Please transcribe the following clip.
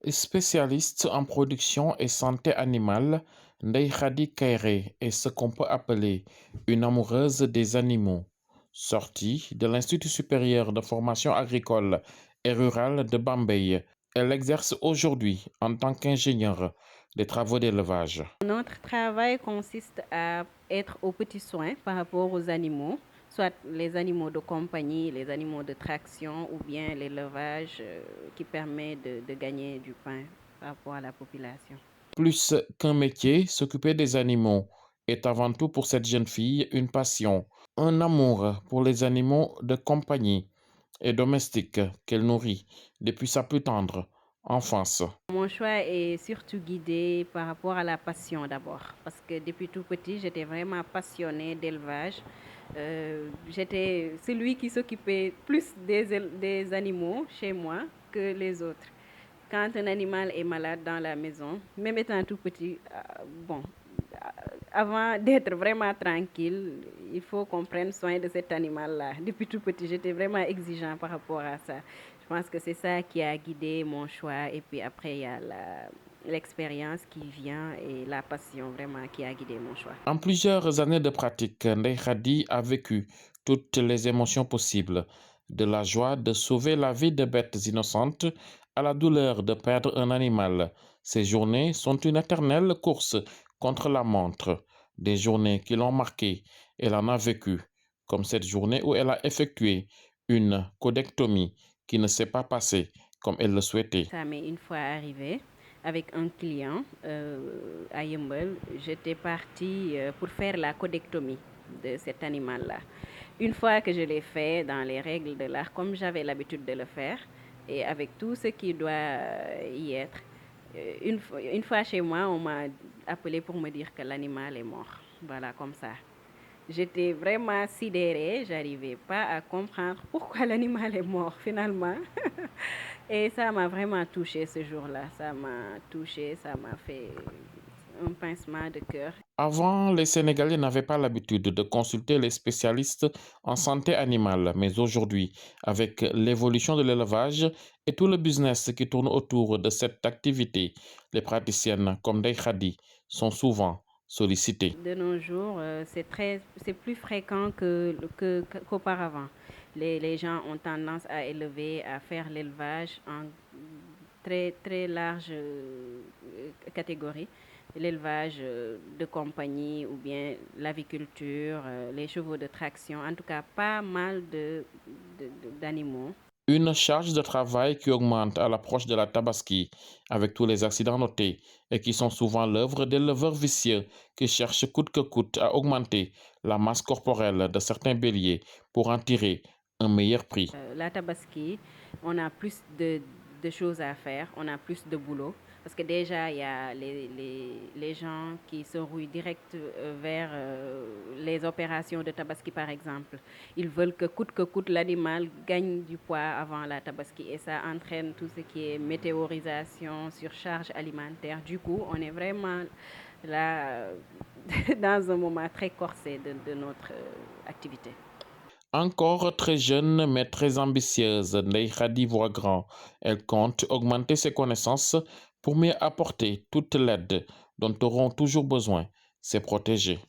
Spécialiste en production et santé animale, Ndeye Khady Kairé est ce qu'on peut appeler une amoureuse des animaux. Sortie de l'Institut supérieur de formation agricole et rurale de Bambey, elle exerce aujourd'hui en tant qu'ingénieure des travaux d'élevage. Notre travail consiste à être aux petits soins par rapport aux animaux, soit les animaux de compagnie, les animaux de traction ou bien l'élevage qui permet de gagner du pain par rapport à la population. Plus qu'un métier, s'occuper des animaux est avant tout pour cette jeune fille une passion, un amour pour les animaux de compagnie et domestiques qu'elle nourrit depuis sa plus tendre enfance. Mon choix est surtout guidé par rapport à la passion d'abord, parce que depuis tout petit, j'étais vraiment passionnée d'élevage. J'étais celui qui s'occupait plus des animaux chez moi que les autres. Quand un animal est malade dans la maison, même étant tout petit, bon, avant d'être vraiment tranquille, il faut qu'on prenne soin de cet animal-là. Depuis tout petit, j'étais vraiment exigeant par rapport à ça. Je pense que c'est ça qui a guidé mon choix. Et puis après, il y a l'expérience qui vient et la passion vraiment qui a guidé mon choix. En plusieurs années de pratique, Ndeye Khady a vécu toutes les émotions possibles, de la joie de sauver la vie de bêtes innocentes à la douleur de perdre un animal. Ces journées sont une éternelle course contre la montre, des journées qui l'ont marquée. Elle en a vécu, comme cette journée où elle a effectué une codectomie qui ne s'est pas passée comme elle le souhaitait. Ça m'est une fois arrivé avec un client à Yembel. J'étais partie pour faire la codectomie de cet animal-là. Une fois que je l'ai fait dans les règles de l'art, comme j'avais l'habitude de le faire, et avec tout ce qui doit y être, une fois chez moi, on m'a appelé pour me dire que l'animal est mort. Voilà, comme ça. J'étais vraiment sidérée, j'arrivais pas à comprendre pourquoi l'animal est mort finalement. Et ça m'a vraiment touchée ce jour-là. Ça m'a touchée, ça m'a fait un pincement de cœur. Avant, les Sénégalais n'avaient pas l'habitude de consulter les spécialistes en santé animale, mais aujourd'hui, avec l'évolution de l'élevage et tout le business qui tourne autour de cette activité, les praticiennes comme Ndeye Khady sont souvent sollicitées. De nos jours, c'est plus fréquent qu'auparavant. Les gens ont tendance à élever, à faire l'élevage en très large catégorie. L'élevage de compagnie ou bien l'aviculture, les chevaux de traction, en tout cas pas mal d'animaux. Une charge de travail qui augmente à l'approche de la Tabaski, avec tous les accidents notés, et qui sont souvent l'œuvre d'éleveurs vicieux qui cherchent coûte que coûte à augmenter la masse corporelle de certains béliers pour en tirer un meilleur prix. La Tabaski, on a plus de choses à faire, on a plus de boulot. Parce que déjà, il y a les gens qui se rouillent direct vers les opérations de Tabaski, par exemple. Ils veulent que coûte l'animal gagne du poids avant la Tabaski. Et ça entraîne tout ce qui est météorisation, surcharge alimentaire. Du coup, on est vraiment là dans un moment très corsé de notre activité. Encore très jeune mais très ambitieuse, Ndeye Khady voit grand. Elle compte augmenter ses connaissances pour mieux apporter toute l'aide dont auront toujours besoin ses protégés.